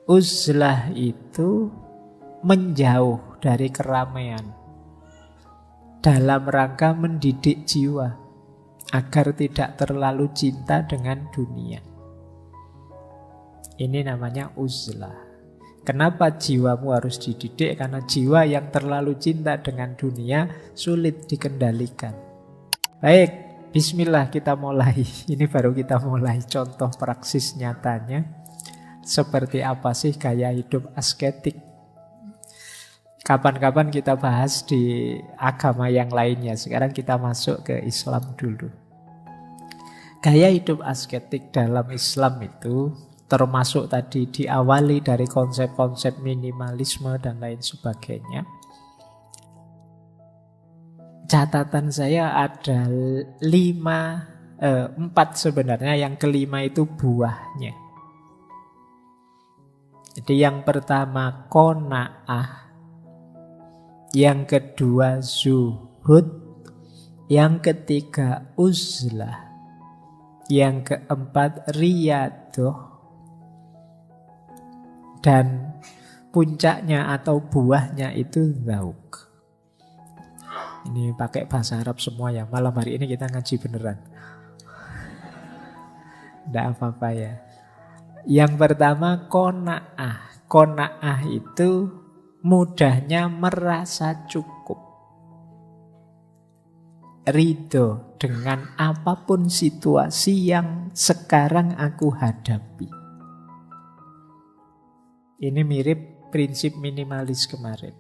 Uzlah itu menjauh dari keramaian dalam rangka mendidik jiwa agar tidak terlalu cinta dengan dunia. Ini namanya uzlah. Kenapa jiwamu harus dididik? Karena jiwa yang terlalu cinta dengan dunia sulit dikendalikan. Baik, bismillah kita mulai. Ini baru kita mulai contoh praksis nyatanya. Seperti apa sih gaya hidup asketik? Kapan-kapan kita bahas di agama yang lainnya. Sekarang kita masuk ke Islam dulu. Gaya hidup asketik dalam Islam itu termasuk tadi diawali dari konsep-konsep minimalisme dan lain sebagainya. Catatan saya ada 4 sebenarnya, yang kelima itu buahnya. Jadi yang pertama qanaah, yang kedua zuhud, yang ketiga uzlah, yang keempat riyadoh, dan puncaknya atau buahnya itu zauk. Ini pakai bahasa Arab semua ya. Malam hari ini kita ngaji beneran. Tidak apa-apa ya. Yang pertama qanaah. Qanaah itu mudahnya merasa cukup. Ridho dengan apapun situasi yang sekarang aku hadapi. Ini mirip prinsip minimalis kemarin.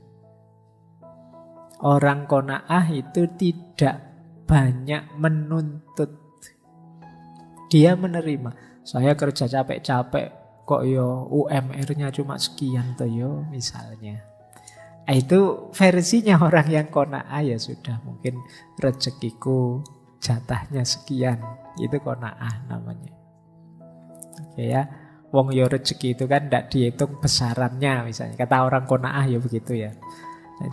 Orang qanaah itu tidak banyak menuntut. Dia menerima. Saya kerja capek-capek kok yo UMR-nya cuma sekian toh yo misalnya. Itu versinya orang yang qanaah, ya sudah, mungkin rezekiku jatahnya sekian. Itu qanaah namanya. Oke ya. Wong yo rezeki itu kan tidak dihitung besarannya misalnya. Kata orang qanaah ya begitu ya.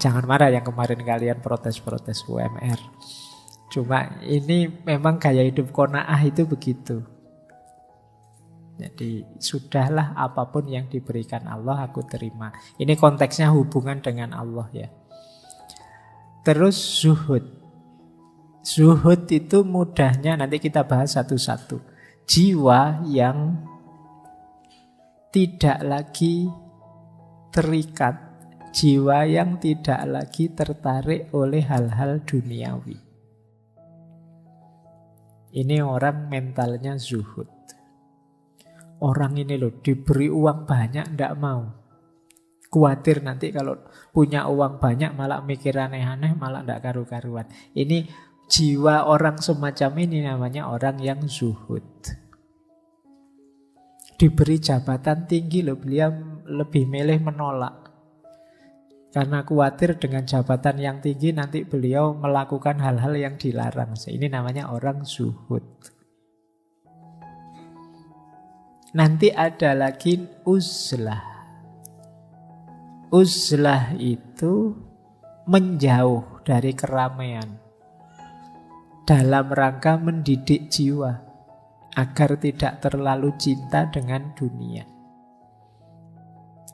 Jangan marah yang kemarin kalian protes-protes UMR. Cuma ini memang gaya hidup qanaah itu begitu. Jadi sudahlah, apapun yang diberikan Allah aku terima. Ini konteksnya hubungan dengan Allah ya. Terus zuhud. Zuhud itu mudahnya nanti kita bahas satu-satu. Jiwa yang tidak lagi terikat, jiwa yang tidak lagi tertarik oleh hal-hal duniawi. Ini orang mentalnya zuhud. Orang ini loh diberi uang banyak ndak mau. Khawatir nanti kalau punya uang banyak malah mikir aneh-aneh, malah ndak karu-karuan. Ini jiwa orang semacam ini namanya orang yang zuhud. Diberi jabatan tinggi loh, beliau lebih milih menolak. Karena khawatir dengan jabatan yang tinggi nanti beliau melakukan hal-hal yang dilarang. Ini namanya orang zuhud. Nanti ada lagi uzlah. Uzlah itu menjauh dari keramaian dalam rangka mendidik jiwa agar tidak terlalu cinta dengan dunia.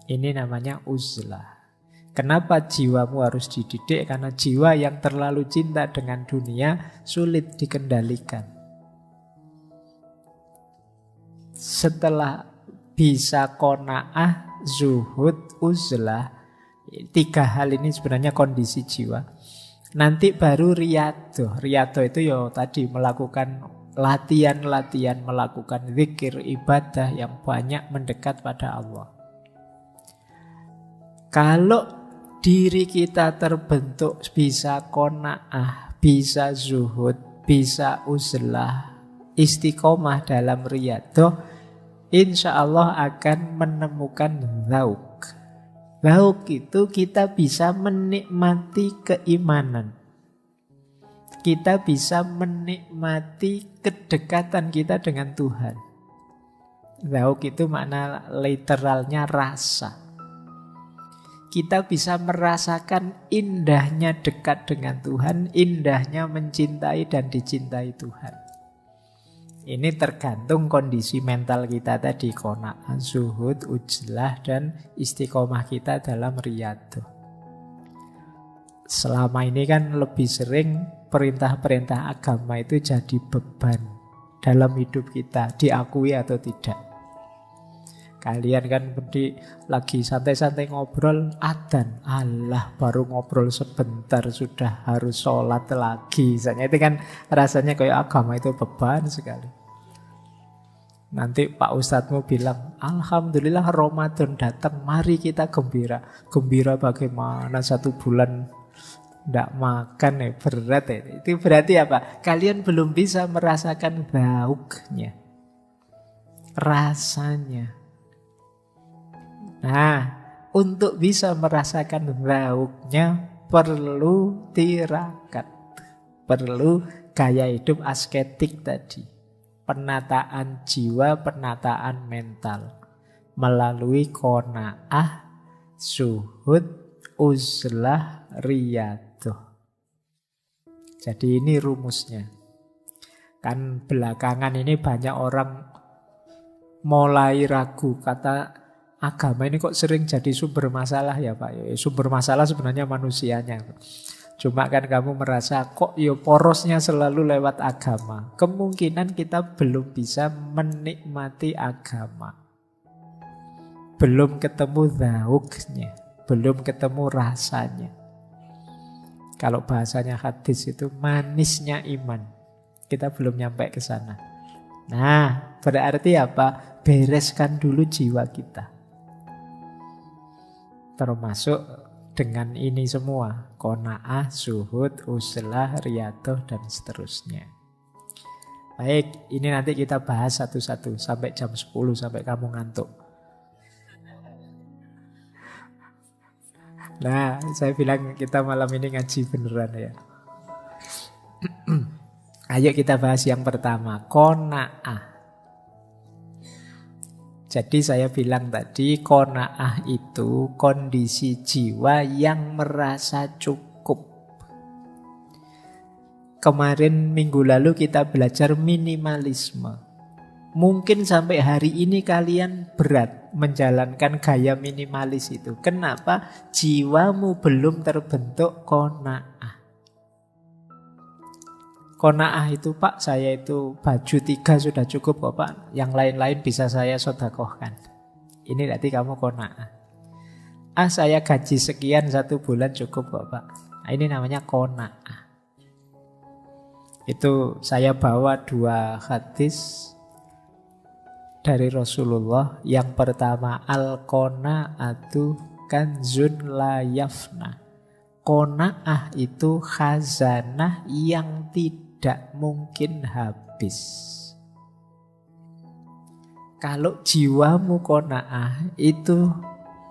Ini namanya uzlah. Kenapa jiwamu harus dididik? Karena jiwa yang terlalu cinta dengan dunia sulit dikendalikan. Setelah bisa qanaah, zuhud, uzlah, 3 hal ini sebenarnya kondisi jiwa. Nanti baru riyadoh. Riyadoh itu ya tadi melakukan latihan-latihan, melakukan zikir, ibadah yang banyak mendekat pada Allah. Kalau diri kita terbentuk bisa qanaah, bisa zuhud, bisa uzlah, istiqomah dalam riyadoh, insya Allah akan menemukan zauk. Zauk itu kita bisa menikmati keimanan. Kita bisa menikmati kedekatan kita dengan Tuhan. Zauk itu makna literalnya rasa. Kita bisa merasakan indahnya dekat dengan Tuhan, indahnya mencintai dan dicintai Tuhan. Ini tergantung kondisi mental kita tadi, qanaah, zuhud, ujlah, dan istiqomah kita dalam riyadhah. Selama ini kan lebih sering perintah-perintah agama itu jadi beban dalam hidup kita, diakui atau tidak. Kalian kan lagi santai-santai ngobrol, adzan, Allah baru ngobrol sebentar sudah harus sholat lagi. Misalnya itu kan rasanya kayak agama itu beban sekali. Nanti Pak Ustadzmu bilang, Alhamdulillah Ramadan datang, mari kita gembira. Gembira bagaimana 1 bulan tidak makan ya, berat ya. Itu berarti apa? Kalian belum bisa merasakan zauknya, rasanya. Nah, untuk bisa merasakan zauknya perlu tirakat, perlu gaya hidup asketik tadi, penataan jiwa, penataan mental melalui qanaah, zuhud, uzlah, riyadhah. Jadi ini rumusnya. Kan belakangan ini banyak orang mulai ragu, kata agama ini kok sering jadi sumber masalah ya Pak. Ya, sumber masalah sebenarnya manusianya. Cuma kan kamu merasa kok ya porosnya selalu lewat agama. Kemungkinan kita belum bisa menikmati agama. Belum ketemu zauknya, belum ketemu rasanya. Kalau bahasanya hadis itu manisnya iman. Kita belum nyampe ke sana. Nah, berarti apa? Bereskan dulu jiwa kita. Termasuk dengan ini semua, qanaah, zuhud, uzlah, riyadhah, dan seterusnya. Baik, ini nanti kita bahas satu-satu sampai jam 10, sampai kamu ngantuk. Nah, saya bilang kita malam ini ngaji beneran ya. Ayo kita bahas yang pertama, qanaah. Jadi saya bilang tadi, qanaah itu kondisi jiwa yang merasa cukup. Kemarin minggu lalu kita belajar minimalisme. Mungkin sampai hari ini kalian berat menjalankan gaya minimalis itu. Kenapa? Jiwamu belum terbentuk qanaah. Qanaah itu Pak, saya itu baju 3 sudah cukup kok Pak. Yang lain-lain bisa saya sedekahkan. Ini berarti kamu qanaah. Saya gaji sekian 1 bulan cukup kok Pak. Ini namanya qanaah. Itu saya bawa 2 hadis dari Rasulullah. Yang pertama, al-qanaatu kanzun la yafna. Qanaah itu khazanah yang tidak mungkin habis. Kalau jiwamu qanaah, itu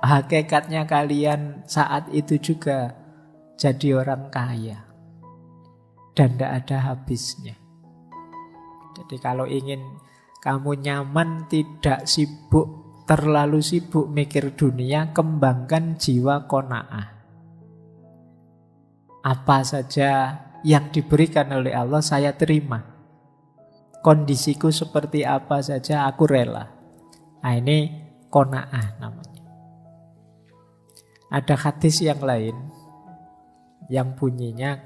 hakikatnya kalian saat itu juga jadi orang kaya. Dan tidak ada habisnya. Jadi kalau ingin kamu nyaman, tidak sibuk, terlalu sibuk mikir dunia, kembangkan jiwa qanaah. Apa saja yang diberikan oleh Allah saya terima. Kondisiku seperti apa saja aku rela. Nah ini qanaah namanya. Ada hadis yang lain yang bunyinya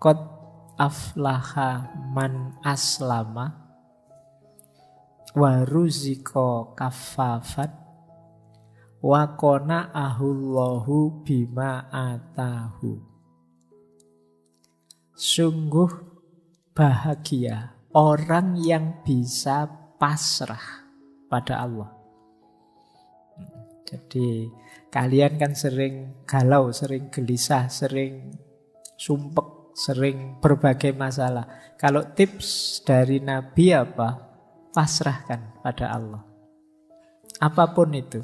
qad aflaha man aslama wa ruziqa kaffafat wa qana'ahullahu bima atahu. Sungguh bahagia orang yang bisa pasrah pada Allah. Jadi kalian kan sering galau, sering gelisah, sering sumpek, sering berbagai masalah. Kalau tips dari Nabi apa? Pasrahkan pada Allah. Apapun itu.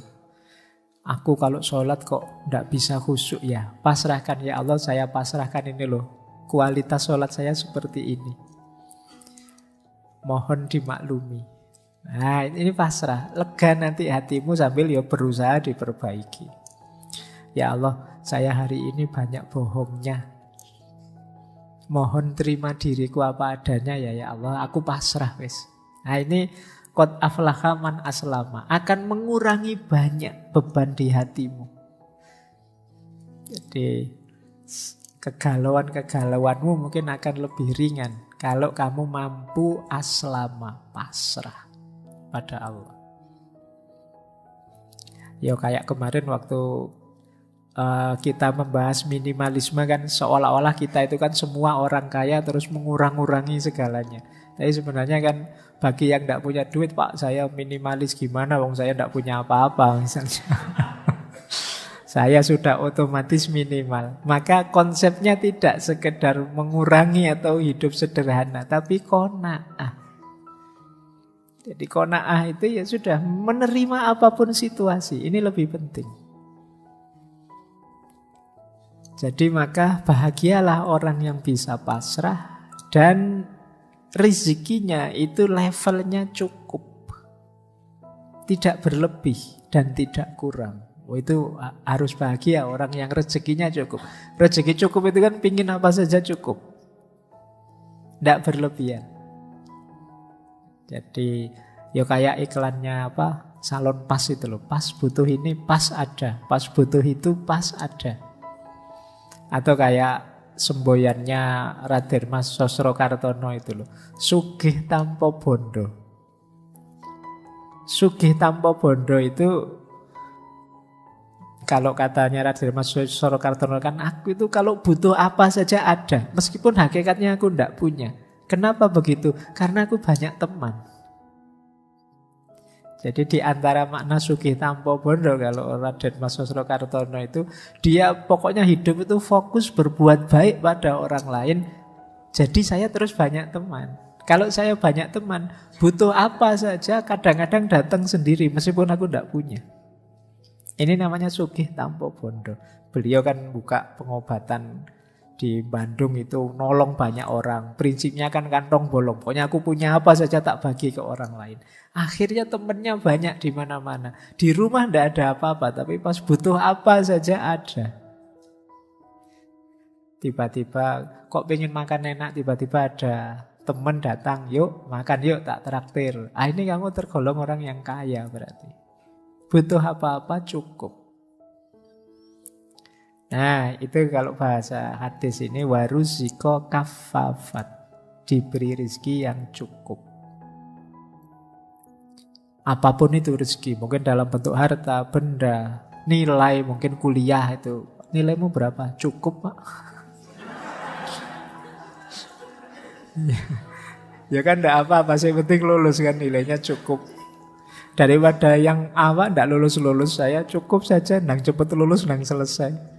Aku kalau sholat kok tidak bisa khusyuk ya. Pasrahkan ya Allah, saya pasrahkan ini loh. Kualitas sholat saya seperti ini. Mohon dimaklumi. Nah ini pasrah. Lega nanti hatimu sambil ya berusaha diperbaiki. Ya Allah, saya hari ini banyak bohongnya. Mohon terima diriku apa adanya ya Allah. Aku pasrah wis. Nah ini qad aflaha man aslama, akan mengurangi banyak beban di hatimu. Jadi kegalauan-kegalauanmu mungkin akan lebih ringan kalau kamu mampu aslama, pasrah pada Allah. Ya kayak kemarin waktu kita membahas minimalisme kan, seolah-olah kita itu kan semua orang kaya terus mengurang-urangi segalanya. Tapi sebenarnya kan bagi yang tidak punya duit, Pak, saya minimalis gimana, wong saya tidak punya apa-apa misalnya. Saya sudah otomatis minimal. Maka konsepnya tidak sekedar mengurangi atau hidup sederhana, tapi qanaah. Jadi qanaah itu ya sudah menerima apapun situasi. Ini lebih penting. Jadi maka bahagialah orang yang bisa pasrah dan rezekinya itu levelnya cukup. Tidak berlebih dan tidak kurang. Itu harus bahagia orang yang rezekinya cukup. Rezeki cukup itu kan pingin apa saja cukup. Tidak berlebihan. Jadi ya kayak iklannya apa, salon pas itu loh. Pas butuh ini pas ada, pas butuh itu pas ada. Atau kayak semboyannya Raden Mas Sosrokartono itu loh, sugih tanpa bondo. Sugih tanpa bondo itu kalau katanya Raden Mas Sosrokartono kan, aku itu kalau butuh apa saja ada, meskipun hakikatnya aku tidak punya. Kenapa begitu? Karena aku banyak teman. Jadi di antara makna sugih tanpa bondo kalau Raden Mas Sosrokartono itu, dia pokoknya hidup itu fokus berbuat baik pada orang lain. Jadi saya terus banyak teman. Kalau saya banyak teman, butuh apa saja kadang-kadang datang sendiri meskipun aku tidak punya. Ini namanya sugih tanpa bondo. Beliau kan buka pengobatan di Bandung itu, nolong banyak orang. Prinsipnya kan kantong bolong. Pokoknya aku punya apa saja tak bagi ke orang lain. Akhirnya temennya banyak di mana-mana. Di rumah tidak ada apa-apa, tapi pas butuh apa saja ada. Tiba-tiba kok pengen makan enak, tiba-tiba ada temen datang, yuk makan yuk tak traktir. Ini kamu tergolong orang yang kaya berarti. Butuh apa-apa cukup. Nah itu kalau bahasa hadis ini waruziko kafafat, diberi rezeki yang cukup. Apapun itu rezeki, mungkin dalam bentuk harta, benda, nilai, mungkin kuliah itu. Nilaimu berapa? Cukup, Pak. Ya kan enggak apa-apa, sih penting lulus kan, nilainya cukup. Daripada yang awak enggak lulus-lulus, saya cukup saja, nang cepet lulus, nang selesai.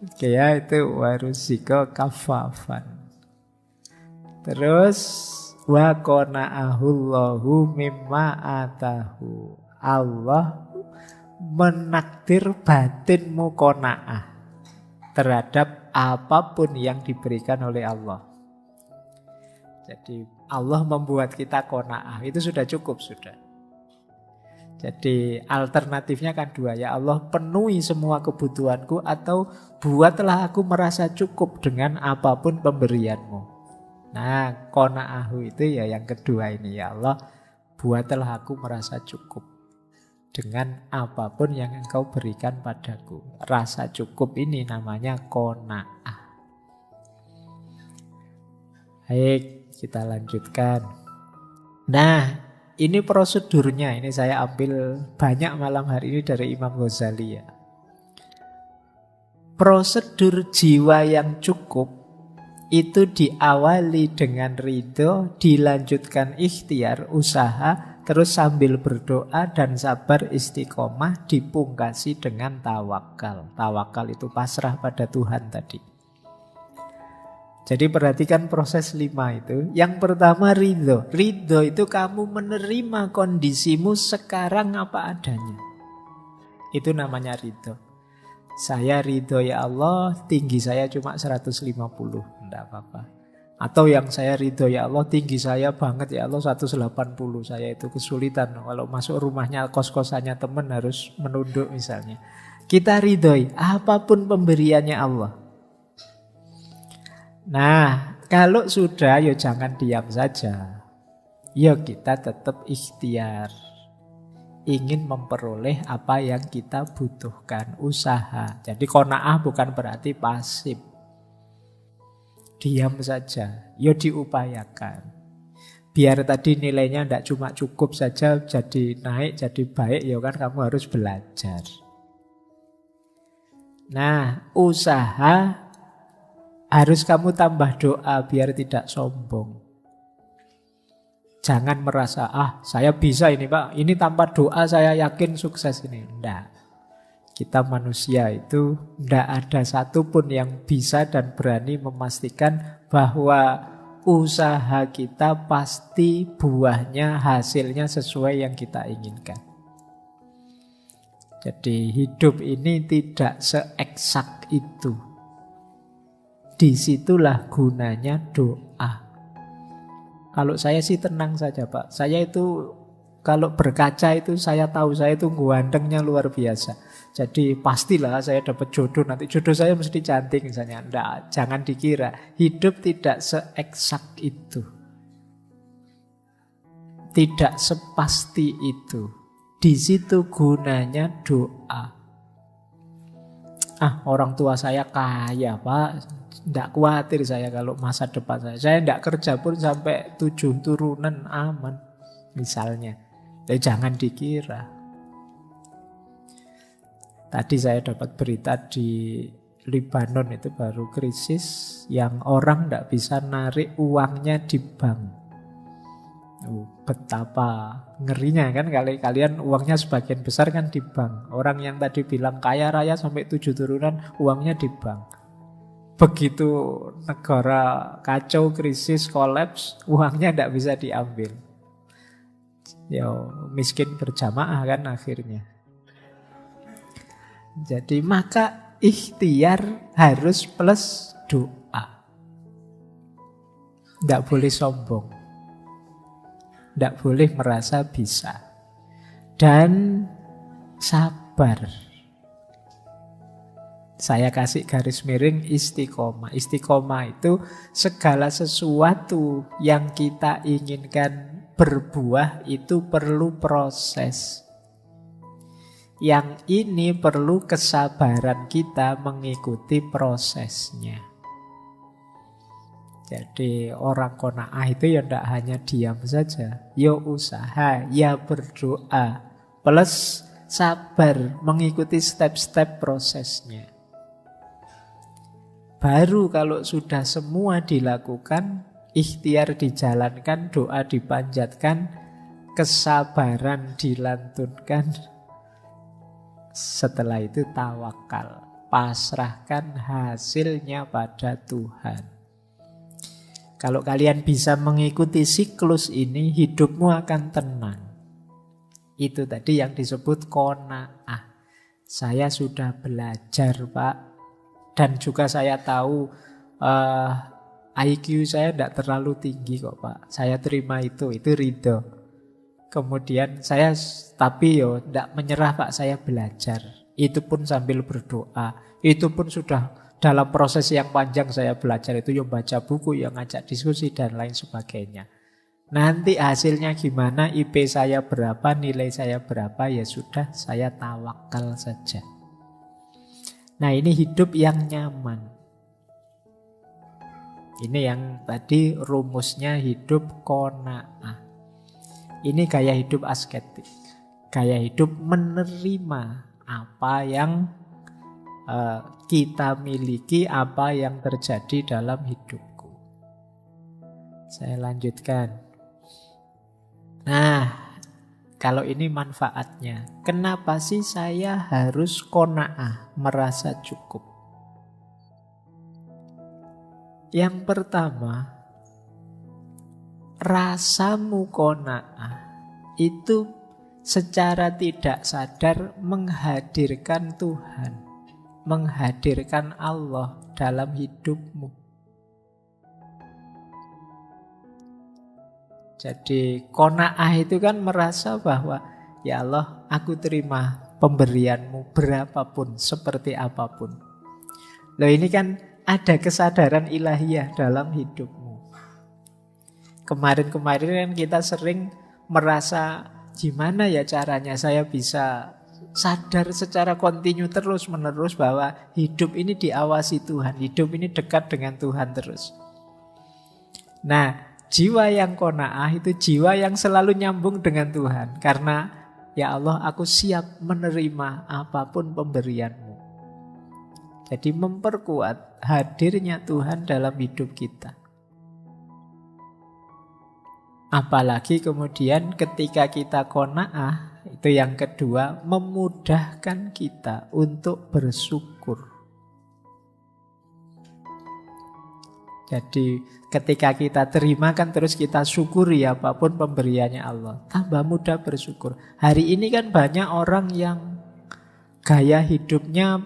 Oke ya, itu waruziko kafafan. Terus wa qana'ahullahu mimma atahu. Allah menakdir batinmu qanaah terhadap apapun yang diberikan oleh Allah. Jadi Allah membuat kita qanaah, itu sudah cukup sudah. Jadi alternatifnya kan dua, ya Allah penuhi semua kebutuhanku atau buatlah aku merasa cukup dengan apapun pemberianmu. Nah, qana'ahu itu ya yang kedua ini, ya Allah buatlah aku merasa cukup dengan apapun yang Engkau berikan padaku. Rasa cukup ini namanya qanaah. Baik, kita lanjutkan. Nah, ini prosedurnya, ini saya ambil banyak malam hari ini dari Imam Ghazali ya. Prosedur jiwa yang cukup itu diawali dengan ridho, dilanjutkan ikhtiar, usaha, terus sambil berdoa dan sabar istiqomah, dipungkasi dengan tawakal. Tawakal itu pasrah pada Tuhan tadi. Jadi perhatikan proses 5 itu. Yang pertama ridho. Ridho itu kamu menerima kondisimu sekarang apa adanya. Itu namanya ridho. Saya ridho ya Allah, tinggi saya cuma 150, enggak apa-apa. Atau yang saya ridho ya Allah, tinggi saya banget ya Allah 180, saya itu kesulitan. Kalau masuk rumahnya kos-kosannya teman harus menunduk misalnya. Kita ridhoi apapun pemberiannya Allah. Nah, kalau sudah ya jangan diam saja. ya kita tetap ikhtiar. Ingin memperoleh apa yang kita butuhkan, usaha. Jadi qanaah bukan berarti pasif. Diam saja, ya diupayakan. Biar tadi nilainya tidak cuma cukup saja jadi naik, jadi baik, ya kan kamu harus belajar. Nah, usaha harus kamu tambah doa biar tidak sombong. Jangan merasa, saya bisa ini Pak, ini tanpa doa saya yakin sukses ini. Enggak. Kita manusia itu enggak ada satupun yang bisa dan berani memastikan bahwa usaha kita pasti buahnya, hasilnya sesuai yang kita inginkan. Jadi hidup ini tidak seeksak itu. Disitulah gunanya doa. Kalau saya sih tenang saja Pak. Saya itu kalau berkaca itu saya tahu saya itu gantengnya luar biasa. Jadi pastilah saya dapat jodoh. Nanti jodoh saya mesti cantik misalnya. Enggak, jangan dikira. Hidup tidak seeksak itu. Tidak sepasti itu. Di situ gunanya doa. Orang tua saya kaya Pak. Tidak khawatir saya kalau masa depan saya. Saya tidak kerja pun sampai 7 turunan aman. Misalnya. Jangan dikira. Tadi saya dapat berita di Lebanon itu baru krisis. Yang orang tidak bisa narik uangnya di bank. Betapa ngerinya kan. Kalian uangnya sebagian besar kan di bank. Orang yang tadi bilang kaya raya sampai 7 turunan uangnya di bank. Begitu negara kacau, krisis, kolaps, uangnya tidak bisa diambil. Ya miskin berjamaah kan akhirnya. Jadi maka ikhtiar harus plus doa. Tidak boleh sombong. Tidak boleh merasa bisa. Dan sabar. Saya kasih garis miring istiqomah. Istiqomah itu segala sesuatu yang kita inginkan berbuah itu perlu proses. Yang ini perlu kesabaran kita mengikuti prosesnya. Jadi orang qanaah itu ya tidak hanya diam saja. Ya usaha, ya berdoa. Plus sabar mengikuti step-step prosesnya. Baru kalau sudah semua dilakukan, ikhtiar dijalankan, doa dipanjatkan, kesabaran dilantunkan. Setelah itu tawakal, pasrahkan hasilnya pada Tuhan. Kalau kalian bisa mengikuti siklus ini, hidupmu akan tenang. Itu tadi yang disebut qanaah. Saya sudah belajar Pak. Dan juga saya tahu IQ saya tidak terlalu tinggi kok Pak. Saya terima itu ridho. Kemudian saya tapi tidak menyerah Pak, saya belajar. Itu pun sambil berdoa. Itu pun sudah dalam proses yang panjang saya belajar itu baca buku, ngajak diskusi dan lain sebagainya. Nanti hasilnya gimana, IP saya berapa, nilai saya berapa, ya sudah saya tawakal saja. Nah ini hidup yang nyaman. Ini yang tadi rumusnya hidup qanaah. Ini gaya hidup asketik. Gaya hidup menerima apa yang kita miliki, apa yang terjadi dalam hidupku. Saya lanjutkan. Nah, kalau ini manfaatnya. Kenapa sih saya harus qanaah, merasa cukup? Yang pertama, rasamu qanaah itu secara tidak sadar menghadirkan Tuhan, menghadirkan Allah dalam hidupmu. Jadi qanaah itu kan merasa bahwa ya Allah, aku terima pemberianmu berapapun, seperti apapun. Loh ini kan ada kesadaran ilahiyah dalam hidupmu. Kemarin-kemarin kan kita sering merasa gimana ya caranya saya bisa sadar secara kontinu terus-menerus bahwa hidup ini diawasi Tuhan, hidup ini dekat dengan Tuhan terus. Nah, jiwa yang qanaah itu jiwa yang selalu nyambung dengan Tuhan. Karena ya Allah, aku siap menerima apapun pemberianmu. Jadi memperkuat hadirnya Tuhan dalam hidup kita. Apalagi kemudian ketika kita qanaah, itu yang kedua, memudahkan kita untuk bersyukur. Jadi ketika kita terima kan terus kita syukuri apapun pemberiannya Allah. Tambah mudah bersyukur. Hari ini kan banyak orang yang gaya hidupnya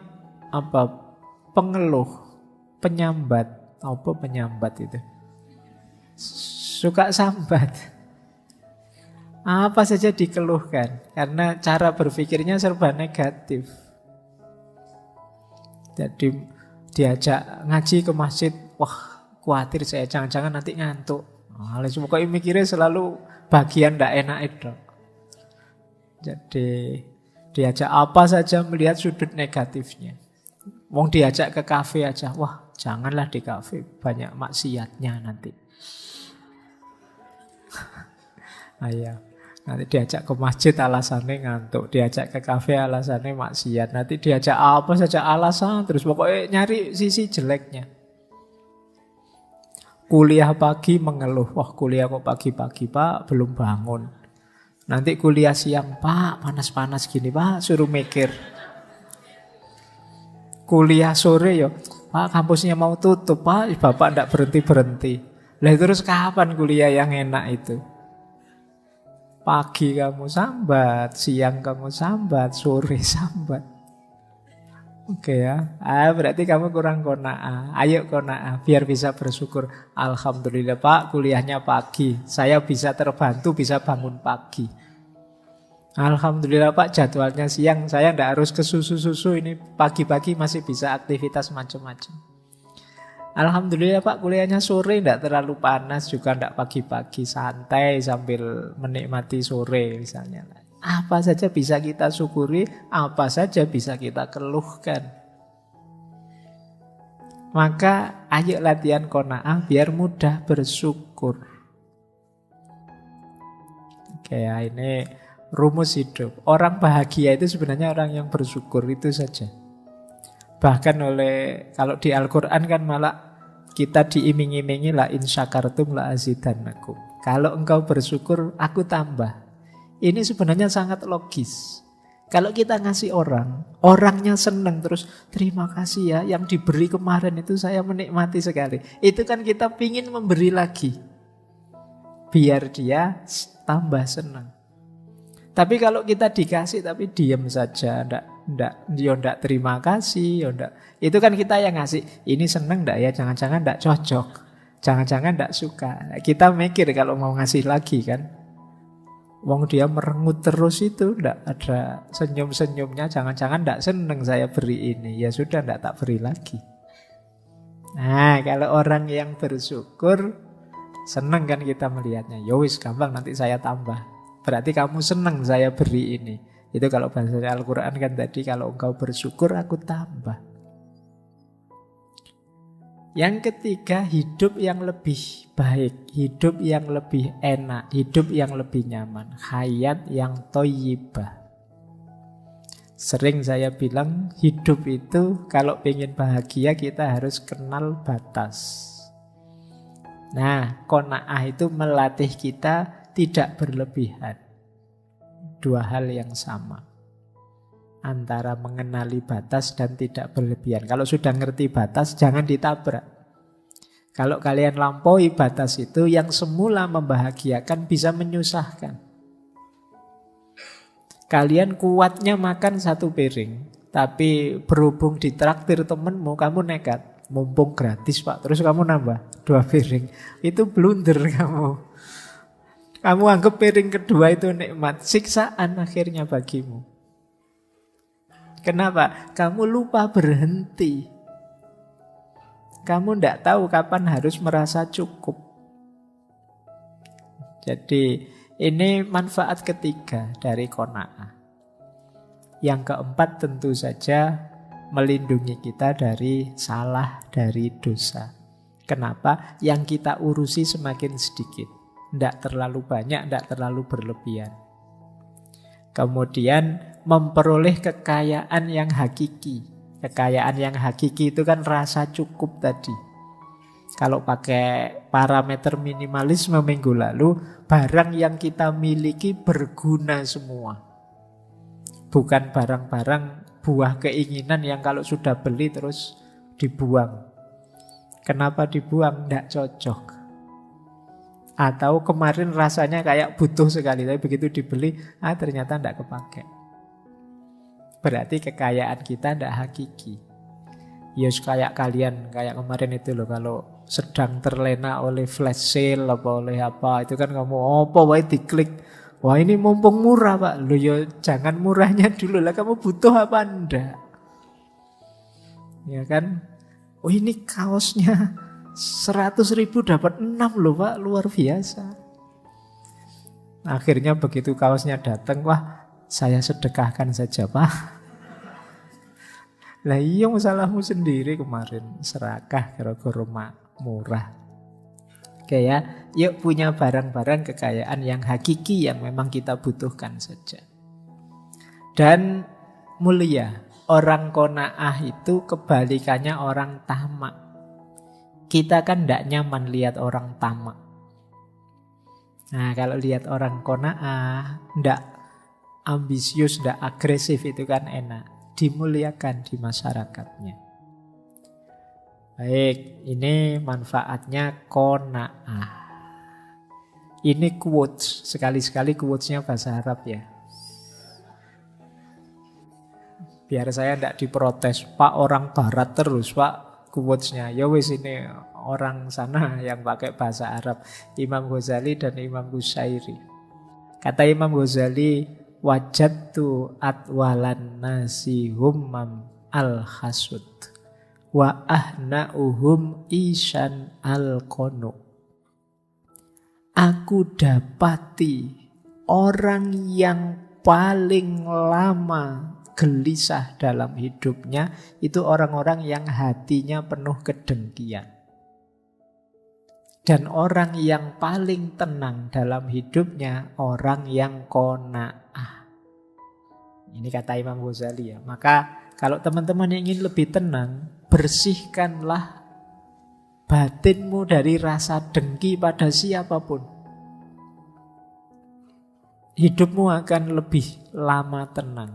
pengeluh, penyambat. Apa penyambat itu? Suka sambat. Apa saja dikeluhkan. Karena cara berpikirnya serba negatif. Jadi diajak ngaji ke masjid, wah khawatir saya jangan-jangan nanti ngantuk. Pokoknya mikirnya selalu bagian ndak enak itu. Jadi diajak apa saja melihat sudut negatifnya. Wong diajak ke kafe aja, wah janganlah di kafe, banyak maksiatnya nanti. Ayah, nanti diajak ke masjid alasannya ngantuk, diajak ke kafe alasannya maksiat, nanti diajak apa saja alasan, terus pokoknya nyari sisi jeleknya. Kuliah pagi mengeluh, wah kuliah kok pagi-pagi pak, belum bangun. Nanti kuliah siang, pak panas-panas gini pak, suruh mikir. Kuliah sore ya, pak kampusnya mau tutup pak, bapak ndak berhenti-berhenti. Lah terus kapan kuliah yang enak itu? Pagi kamu sambat, siang kamu sambat, sore sambat. Oke ya, berarti kamu kurang qanaah. Ayo qanaah, biar bisa bersyukur. Alhamdulillah pak, kuliahnya pagi, saya bisa terbantu, bisa bangun pagi. Alhamdulillah pak, jadwalnya siang, saya ndak harus ke susu-susu, ini pagi-pagi masih bisa aktivitas macam-macam. Alhamdulillah pak, kuliahnya sore, ndak terlalu panas, juga ndak pagi-pagi, santai sambil menikmati sore misalnya. Apa saja bisa kita syukuri, apa saja bisa kita keluhkan. Maka ayo latihan qanaah biar mudah bersyukur. Oke ya, ini rumus hidup. Orang bahagia itu sebenarnya orang yang bersyukur, itu saja. Bahkan kalau di Al-Quran kan malah kita diiming-imingi la in syakartum la azidannakum. Kalau engkau bersyukur, aku tambah. Ini sebenarnya sangat logis. Kalau kita ngasih orangnya senang terus, terima kasih ya, yang diberi kemarin itu saya menikmati sekali. Itu kan kita pingin memberi lagi, biar dia tambah senang. Tapi kalau kita dikasih tapi diam saja, ndak terima kasih, itu kan kita yang ngasih. Ini senang ndak ya? Jangan-jangan ndak cocok, jangan-jangan ndak suka. Kita mikir kalau mau ngasih lagi kan. Wong dia merengut terus itu, ndak ada senyum-senyumnya, jangan-jangan ndak seneng saya beri ini. Ya sudah, ndak tak beri lagi. Nah, kalau orang yang bersyukur, seneng kan kita melihatnya. Yowis, gampang nanti saya tambah. Berarti kamu seneng saya beri ini. Itu kalau bahasa Al-Quran kan tadi, kalau engkau bersyukur, aku tambah. Yang ketiga, hidup yang lebih baik, hidup yang lebih enak, hidup yang lebih nyaman, hayat yang thayyibah. Sering saya bilang, hidup itu kalau pengen bahagia kita harus kenal batas. Nah, qanaah itu melatih kita tidak berlebihan. Dua hal yang sama. Antara mengenali batas dan tidak berlebihan. Kalau sudah ngerti batas, jangan ditabrak. Kalau kalian lampaui batas itu, yang semula membahagiakan bisa menyusahkan. Kalian kuatnya makan 1 piring, tapi berhubung ditraktir temenmu, kamu nekat. Mumpung gratis pak, terus kamu nambah 2 piring. Itu blunder kamu. Kamu anggap piring kedua itu nikmat, siksaan akhirnya bagimu. Kenapa? Kamu lupa berhenti. Kamu tidak tahu kapan harus merasa cukup. Jadi ini manfaat ketiga dari qanaah. Yang keempat tentu saja melindungi kita dari salah, dari dosa. Kenapa? Yang kita urusi semakin sedikit. Tidak terlalu banyak, tidak terlalu berlebihan. Kemudian memperoleh kekayaan yang hakiki. Kekayaan yang hakiki itu kan rasa cukup tadi. Kalau pakai parameter minimalisme minggu lalu, barang yang kita miliki berguna semua. Bukan barang-barang buah keinginan yang kalau sudah beli terus dibuang. Kenapa dibuang? Tidak cocok. Atau kemarin rasanya kayak butuh sekali, tapi begitu dibeli, ternyata tidak kepakai. Berarti kekayaan kita tidak hakiki. Ya kayak kalian, kayak kemarin itu loh, kalau sedang terlena oleh flash sale apa oleh apa, itu kan kamu apa wae diklik. Wah ini mumpung murah Pak. Loh ya jangan murahnya dulu lah, kamu butuh apa enggak? Ya kan? Oh ini kaosnya 100.000 dapat 6 loh Pak, luar biasa. Akhirnya begitu kaosnya datang, wah saya sedekahkan saja Pak. Lah iya masalahmu sendiri kemarin, serakah gara-gara murah. Oke ya, yuk punya barang-barang kekayaan yang hakiki yang memang kita butuhkan saja. Dan mulia, orang qanaah itu kebalikannya orang tamak. Kita kan tidak nyaman lihat orang tamak. Nah kalau lihat orang qanaah, tidak ambisius, tidak agresif, itu kan enak. Dimuliakan di masyarakatnya. Baik, ini manfaatnya qanaah. Ini quotes, sekali-sekali quotesnya bahasa Arab ya. Biar saya tidak diprotes, Pak orang barat terus Pak quotesnya. Ya wis ini orang sana yang pakai bahasa Arab. Imam Ghazali dan Imam Qushairi. Kata Imam Ghazali, wajadtu atwalan nasi hummam al-hasud wa ahna'uhum isyan al-qanu. Aku dapati orang yang paling lama gelisah dalam hidupnya itu orang-orang yang hatinya penuh kedengkian. Dan orang yang paling tenang dalam hidupnya orang yang qanaah. Ini kata Imam Ghazali ya. Maka kalau teman-teman ingin lebih tenang, bersihkanlah batinmu dari rasa dengki pada siapapun. Hidupmu akan lebih lama tenang.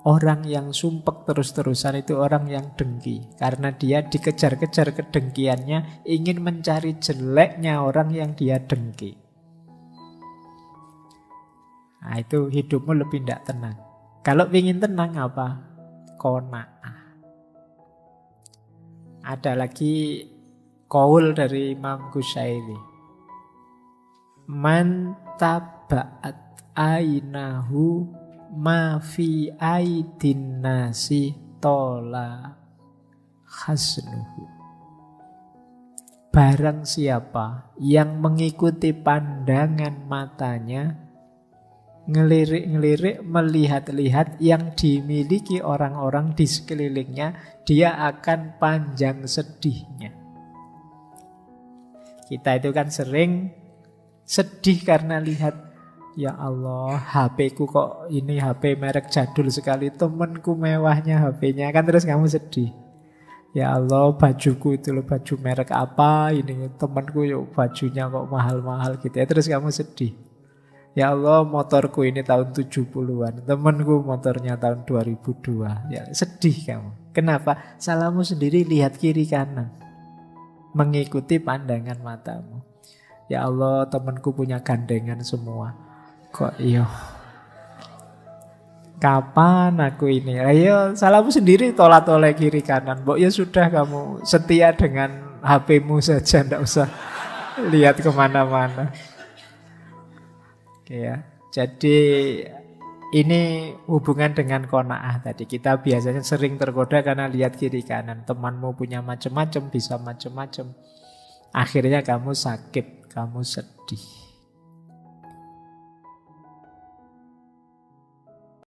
Orang yang sumpek terus-terusan itu orang yang dengki. Karena dia dikejar-kejar kedengkiannya, ingin mencari jeleknya orang yang dia dengki. Nah itu hidupmu lebih tidak tenang. Kalau ingin tenang apa? Qanaah. Ada lagi qaul dari Imam Qushairi. Man taba'at ainahu ma fi aidin nasi tola khasnuhu. Barang siapa yang mengikuti pandangan matanya, ngelirik-ngelirik, melihat-lihat yang dimiliki orang-orang di sekelilingnya, dia akan panjang sedihnya. Kita itu kan sering sedih karena lihat, ya Allah, HP ku kok ini HP merek jadul sekali, temenku mewahnya HP-nya, kan terus kamu sedih. Ya Allah, bajuku itu loh, baju merek apa ini, temenku yuk bajunya kok mahal-mahal gitu ya, terus kamu sedih. Ya Allah, motorku ini tahun 70-an, temenku motornya tahun 2002. Ya, sedih kamu. Kenapa? Salahmu sendiri, lihat kiri kanan. Mengikuti pandangan matamu. Ya Allah, temenku punya gandengan semua. Kok iya? Kapan aku ini? Ayo, salahmu sendiri, tolak-tolak kiri kanan. Mbok ya sudah, kamu setia dengan HP-mu saja, ndak usah lihat kemana-mana. Oke ya. Jadi ini hubungan dengan qanaah tadi. Kita biasanya sering tergoda karena lihat kiri kanan. Temanmu punya macam-macam, bisa macam-macam. Akhirnya kamu sakit, kamu sedih.